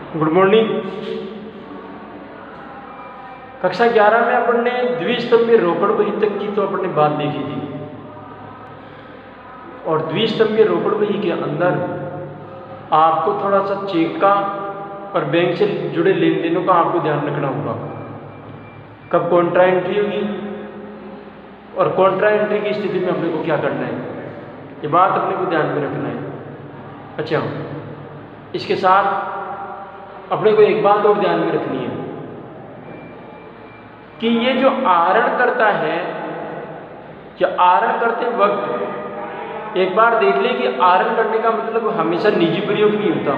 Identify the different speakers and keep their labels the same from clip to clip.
Speaker 1: Good morning. कक्षा 11 में अपन ने द्विस्तंभीय रोकड़ बही तक की तो अपन ने बात देखी थी, और द्विस्तंभीय रोकड़ बही के अंदर आपको थोड़ा सा चेक का और बैंक से जुड़े लेन देनों का आपको ध्यान रखना होगा। कब कॉन्ट्रा एंट्री होगी और कॉन्ट्रा एंट्री की स्थिति में अपने को क्या करना है, ये बात अपने को ध्यान में रखना है। अच्छा, इसके साथ अपने को एक बात और ध्यान में रखनी है कि ये जो आहरण करता है, या आहरण करते वक्त एक बार देख ले कि आहरण करने का मतलब हमेशा निजी प्रयोग नहीं होता।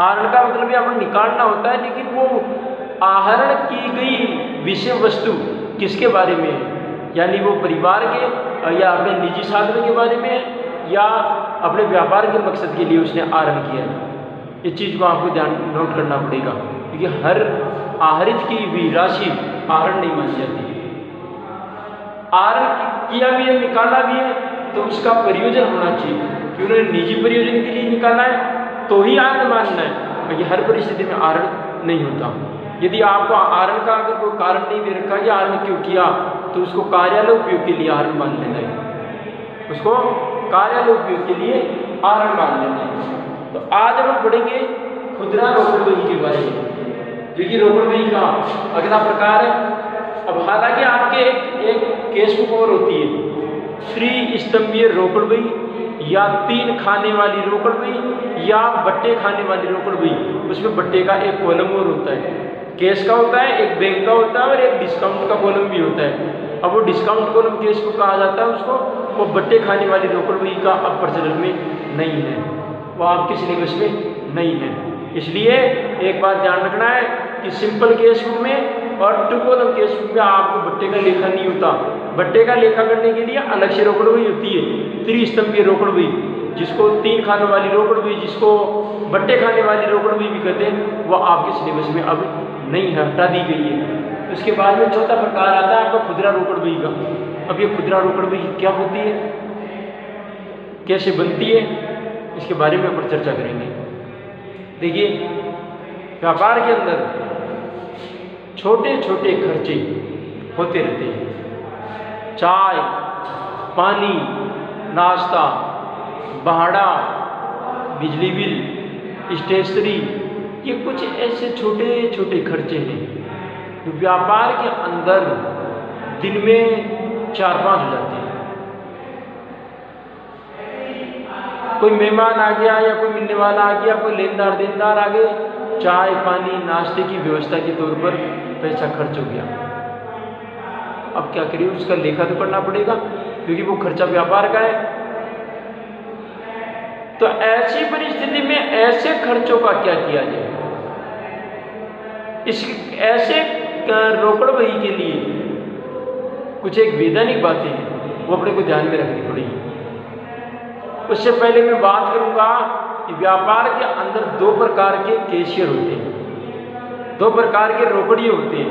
Speaker 1: आहरण का मतलब यहाँ पर निकालना होता है, लेकिन वो आहरण की गई विषय वस्तु किसके बारे में है, यानी वो परिवार के या अपने निजी साधन के बारे में है, या अपने व्यापार के मकसद के लिए उसने आहरण किया है। इस चीज़ को आपको ध्यान नोट करना पड़ेगा, क्योंकि हर आहरित की हुई राशि आहरण नहीं मानी जाती। आहरण किया भी है, निकाला भी है, तो उसका प्रयोजन होना चाहिए कि उन्होंने निजी प्रयोजन के लिए निकाला है तो ही आहरण मानना है, क्योंकि हर परिस्थिति में आहरण नहीं होता। यदि आपको आहरण का अगर कोई कारण नहीं दे रखा कि आहरण क्यों किया, तो उसको कार्यालय उपयोग के लिए आहरण मान लेना है, उसको कार्यालय उपयोग के लिए आहरण मान लेना है। तो आज हम पढ़ेंगे खुदरा रोकड़ बही के बारे में, जो कि रोकड़ बही का अगला प्रकार है। अब हालांकि आपके एक केस बुक और होती है, त्रिस्तंभीय रोकड़ बही या 3 खाने वाली रोकड़ बही या बट्टे खाने वाली रोकड़ बही। उसमें बट्टे का एक कॉलम और होता है, केस का होता है, एक बैंक का होता है और एक डिस्काउंट का कॉलम भी होता है। अब वो डिस्काउंट कॉलम केस बुक कहा जाता है उसको, वो बट्टे खाने वाली रोकड़ बही का अब प्रचलन में नहीं है, वो आपके सिलेबस में नहीं है। इसलिए एक बात ध्यान रखना है कि सिंपल केस बुक में और 2 कॉलम केस बुक में आपको बट्टे का लेखा नहीं होता। बट्टे का लेखा करने के लिए अलग से रोकड़ बही होती है, त्रिस्तंभीय रोकड़ बही, जिसको 3 खाने वाली रोकड़ बही, जिसको बट्टे खाने वाली रोकड़ बही भी कहते हैं, वो आपके सिलेबस में अब नहीं है, हटा दी गई है। उसके बाद में चौथा प्रकार आता है आपका खुदरा रोकड़ बही का। अब ये खुदरा रोकड़ बही क्या होती है, कैसे बनती है, इसके बारे में अपन चर्चा करेंगे। देखिए, व्यापार के अंदर छोटे छोटे खर्चे होते रहते हैं। चाय, पानी, नाश्ता, भाड़ा, बिजली बिल, स्टेशनरी, ये कुछ ऐसे छोटे छोटे खर्चे हैं जो व्यापार के अंदर दिन में 4-5 हो जाते हैं। कोई मेहमान आ गया या कोई मिलने वाला आ गया, कोई लेनदार देनदार आ गए, चाय पानी नाश्ते की व्यवस्था के तौर पर पैसा खर्च हो गया। अब क्या करिए, उसका लेखा तो करना पड़ेगा, क्योंकि वो खर्चा व्यापार का है। तो ऐसी परिस्थिति में ऐसे खर्चों का क्या किया जाए, इस ऐसे रोकड़ बही के लिए कुछ एक वैधानिक बातें हैं, वो अपने को ध्यान में रखनी पड़ेगी। उससे पहले मैं बात करूंगा कि व्यापार के अंदर 2 प्रकार के कैशियर होते हैं, 2 प्रकार के रोकड़िए होते हैं।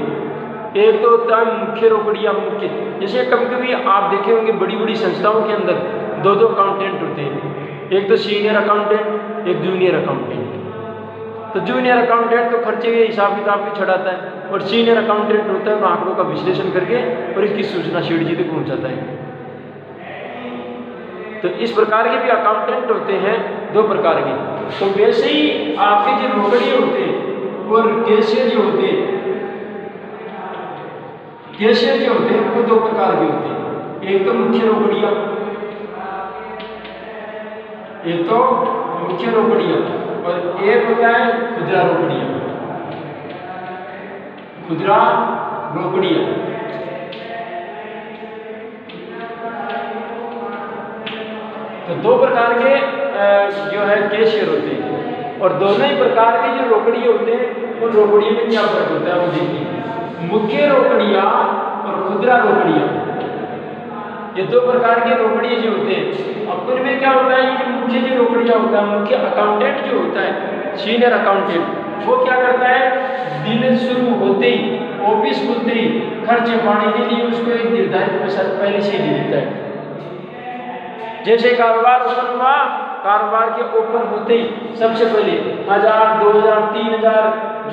Speaker 1: एक तो होता है मुख्य रोकड़िया, मुख्य, जैसे कभी कभी आप देखे होंगे बड़ी बड़ी संस्थाओं के अंदर 2 अकाउंटेंट होते हैं, एक तो सीनियर अकाउंटेंट, एक जूनियर अकाउंटेंट। तो जूनियर अकाउंटेंट तो खर्चे के हिसाब किताब भी छड़ाता है, और सीनियर अकाउंटेंट होता है आंकड़ों का विश्लेषण करके और इसकी सूचना सेठ जी तक पहुँचाता है। तो इस प्रकार के भी अकाउंटेंट होते हैं, 2 प्रकार के। तो वैसे ही आपके जो रोकड़िए होते हैं और कैशियर जो होते हैं, कैशियर जो होते हैं वो 2 प्रकार के होते हैं। एक तो मुख्य रोकड़िया, एक तो मुख्य रोकड़िया, और एक होता है खुदरा रोकड़िया। खुदरा रोकड़िया तो 2 प्रकार के जो है कैशियर होते हैं, और दोनों ही प्रकार के जो रोकड़िए होते हैं उन रोकड़ियों में क्या फर्क होता है वो देखिए। मुख्य रोकड़िया और खुदरा रोकड़िया, ये 2 प्रकार के रोकड़िए जो होते हैं। अब उनमें क्या होता है, ये मुख्य जो रोकड़िया होता है, मुख्य अकाउंटेंट जो होता है, सीनियर अकाउंटेंट, वो क्या करता है, दिन शुरू होते ही, ऑफिस खुलते ही खर्च पाने के लिए उसको एक निर्धारित पैसा पहले से ही दे देता है। जैसे कारोबार ओपन हुआ कारोबार के ओपन होते ही सबसे पहले 1000, 2000, 3000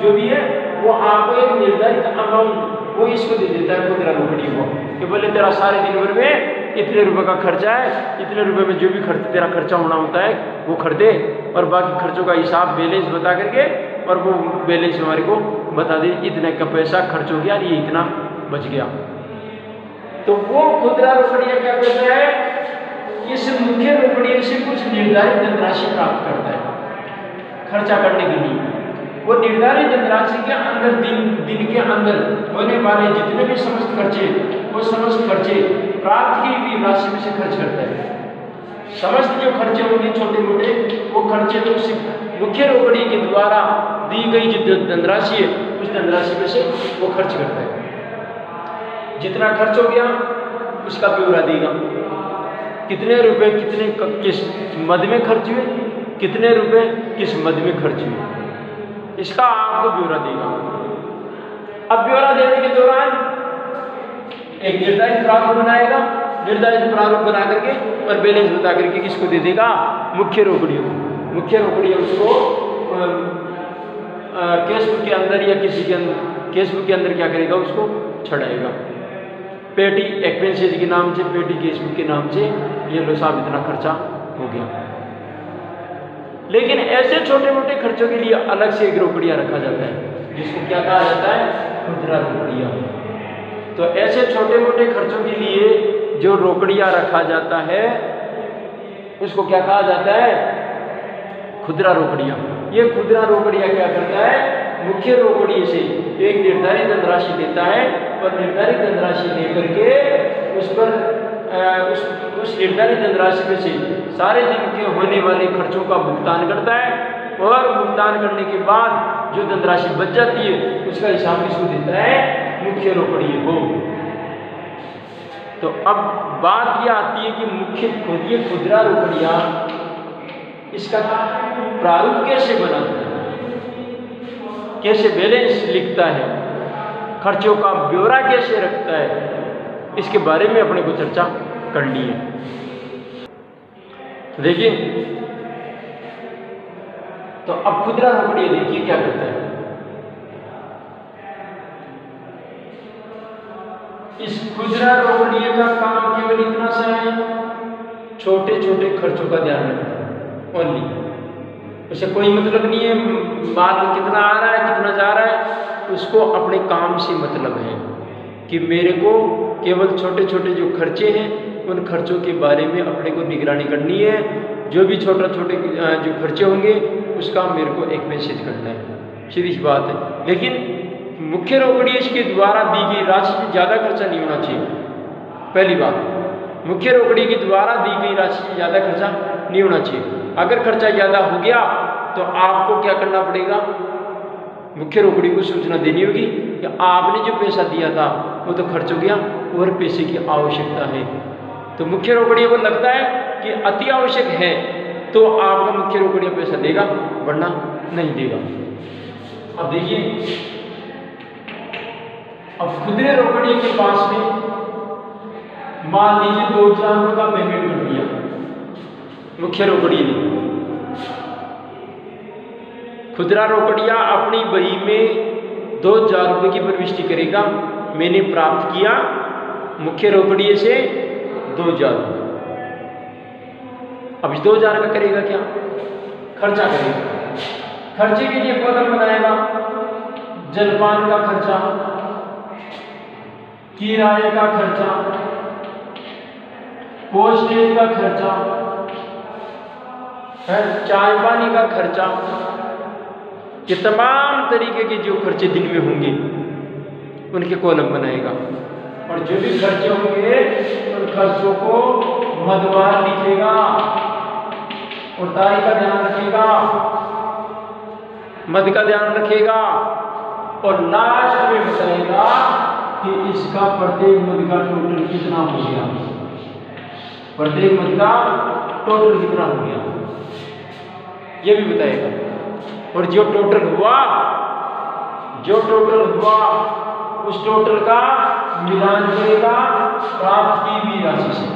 Speaker 1: जो भी है वो आपको एक निर्धारित अमाउंट वो इसको दे देता है खुदरा रोकड़ी को, कि बोले तेरा सारे दिन भर में इतने रुपए का खर्चा है, इतने रुपए में जो भी खर्च तेरा खर्चा होना होता है वो कर दे, और बाकी खर्चों का हिसाब बैलेंस बता करके, और वो बैलेंस हमारे को बता दे इतने का पैसा खर्च हो गया, ये इतना बच गया। तो वो खुदरा रोकड़िया क्या करता है, इस मुख्य रोकड़िया से कुछ निर्धारित धनराशि प्राप्त करता है खर्चा करने के लिए। वो निर्धारित धनराशि के अंदर दिन के अंदर होने वाले जितने भी समस्त खर्चे, वो समस्त खर्चे प्राप्त की हुई राशि में से खर्च करता है। समस्त जो खर्चे होंगे छोटे मोटे, वो खर्चे तो उस मुख्य रोकड़ी के द्वारा दी गई जो धनराशि है उस धनराशि में से वो खर्च करता है। जितना खर्च हो गया उसका ब्यौरा देगा, कितने रुपए कितने किस मद में खर्च हुए, कितने रुपए किस मद में खर्च हुए, इसका आपको ब्यौरा देगा। अब ब्यौरा देने के दौरान एक निर्धारित प्रारूप बनाएगा, निर्धारित प्रारूप बना करके और बैलेंस बता करके किसको दे देगा, मुख्य रोकड़ियों को। मुख्य रोकड़ियों उसको केस बुक के अंदर या किसी के अंदर केस बुक के अंदर क्या करेगा, उसको छड़ाएगा। पेटी एक्सपेंसेस के नाम से, पेटी केस बुक के नाम से, ये लो साहब इतना खर्चा हो गया। लेकिन ऐसे छोटे मोटे खर्चों के लिए अलग से एक रोकड़िया रखा जाता है, जिसको क्या कहा जाता है, खुदरा रोकड़िया। तो ऐसे छोटे मोटे खर्चों के लिए जो रोकड़िया रखा जाता है उसको क्या कहा जाता है, खुदरा रोकड़िया। ये खुदरा रोकड़िया क्या करता है, मुख्य रोकड़िए से एक निर्धारित धनराशि देता है और निर्धारित धनराशि लेकर के उस पर उस निर्धारित धनराशि में से सारे दिन के होने वाले खर्चों का भुगतान करता है, और भुगतान करने के बाद जो धनराशि बच जाती है उसका हिसाब किसको देता है, मुख्य रोकड़िए को। तो अब बात यह आती है कि ये खुदरा रोकड़िया इसका प्रारूप कैसे बनाता है, कैसे बैलेंस लिखता है, खर्चों का ब्यौरा कैसे रखता है, इसके बारे में अपने को चर्चा करनी है। देखिए, तो अब खुदरा रोकड़िया देखिए क्या करता है। इस खुदरा रोकड़िए का काम केवल इतना सा है, छोटे छोटे खर्चों का ध्यान रखना ओनली। उसे कोई मतलब नहीं है माल कितना आ रहा है कितना जा रहा है, उसको अपने काम से मतलब है कि मेरे को केवल छोटे छोटे जो खर्चे हैं उन खर्चों के बारे में अपने को निगरानी करनी है। जो भी छोटे जो खर्चे होंगे उसका मेरे को एक मैसेज करना है, सीधी सी बात है। लेकिन मुख्य रोकड़िए के द्वारा दी गई राशि से ज़्यादा खर्चा नहीं होना चाहिए। पहली बात, मुख्य रोकड़िए के द्वारा दी गई राशि से ज़्यादा खर्चा नहीं होना चाहिए। अगर खर्चा ज़्यादा हो गया तो आपको क्या करना पड़ेगा, मुख्य रोकड़ी को सूचना देनी होगी कि आपने जो पैसा दिया था वो तो खर्च हो गया और पैसे की आवश्यकता है। तो मुख्य रोकड़िया को लगता है कि अति आवश्यक है तो आपका मुख्य रोकड़िया पैसा देगा, वरना नहीं देगा। अब देखिए, अब खुदरे रोकड़िए के पास में मान लीजिए 2000 रुपये का पेमेंट कर दिया मुख्य रोकड़िए ने। खुदरा रोकड़िया अपनी बही में 2000 रुपये की प्रविष्टि करेगा, मैंने प्राप्त किया मुख्य रोकड़िए से 2000। अब इस 2000 का करेगा क्या, खर्चा करेगा। खर्चे के लिए कॉलम बनाएगा, जलपान का खर्चा, किराए का खर्चा, पोस्टेज का खर्चा, चाय पानी का खर्चा, ये तमाम तरीके के जो खर्चे दिन में होंगे उनके कॉलम बनाएगा। और जो भी खर्चे होंगे उन खर्चों को मदवार लिखेगा और तारीख का ध्यान रखेगा, मद का ध्यान रखेगा, और लास्ट में बताएगा कि इसका प्रत्येक मद का टोटल कितना हो गया, प्रत्येक मद का टोटल कितना हो गया ये भी बताएगा। और जो टोटल हुआ उस टोटल का मिलान करेगा प्राप्त की हुई राशि से,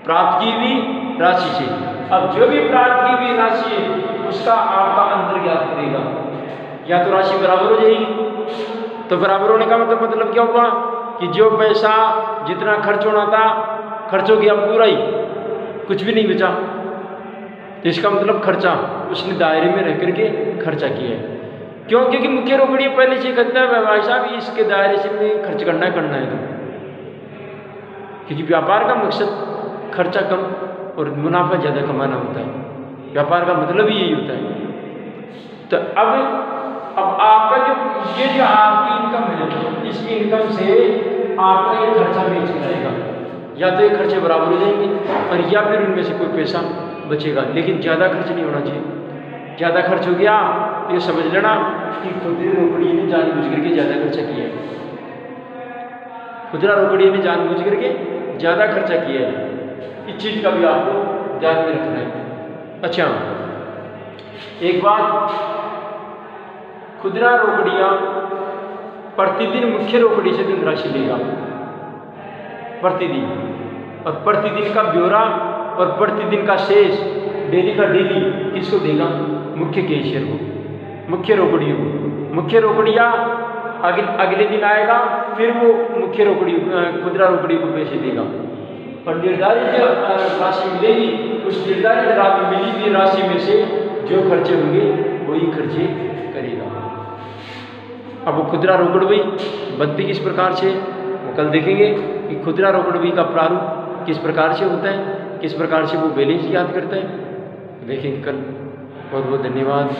Speaker 1: प्राप्त की हुई राशि से। अब जो भी प्राप्त की हुई राशि है उसका आपका अंतर ज्ञात करेगा। या तो राशि बराबर हो जाएगी, तो बराबर होने का मतलब क्या हुआ कि जो पैसा जितना खर्च होना था खर्च हो गया पूरा ही, कुछ भी नहीं बचा। तो इसका मतलब खर्चा उसने दायरे में रह करके खर्चा किया है। क्यों? क्योंकि मुख्य रोकड़ी पहले से कहता है भाई साहब इसके दायरे से में खर्च करना है तो, क्योंकि व्यापार का मकसद खर्चा कम और मुनाफा ज़्यादा कमाना होता है। व्यापार का मतलब ही यही होता है। तो अब आपका जो आपकी इनकम है, इस इनकम से आपका ये खर्चा बेच जाएगा। या तो ये खर्चे बराबर हो जाएंगे और या फिर उनमें से कोई पैसा बचेगा, लेकिन ज़्यादा खर्च नहीं होना चाहिए। ज़्यादा खर्च हो गया तो ये समझ लेना कि खुदरा रोकड़ी ने जानबूझ करके ज़्यादा खर्चा किया है। खुदरा रोकड़ी ने जानबूझ करके ज़्यादा खर्चा किया है। इस चीज़ का भी आपको ध्यान में रखना है। अच्छा, एक बात, खुदरा रोकड़ियाँ प्रतिदिन मुख्य रोकड़ी से धनराशि लेगा प्रतिदिन, और प्रतिदिन का ब्यौरा और प्रतिदिन का शेष डेली का डेली किसको देगा? मुख्य कैशियर को, मुख्य रोकड़ियों को। मुख्य रोकड़िया अगले दिन आएगा, फिर वो मुख्य रोकड़ी खुदरा रोकड़ी को पैसे देगा, और निर्धारित राशि मिलेगी, उस निर्धारित मिली हुई राशि में से जो खर्चे होंगे वही खर्चे करेगा। अब वो खुदरा रोकड़वी बनती किस प्रकार से, वो कल देखेंगे कि खुदरा रोकड़वी का प्रारूप किस प्रकार से होता है, किस प्रकार से वो बैलेंस याद करता है, देखेंगे कल। बहुत बहुत धन्यवाद।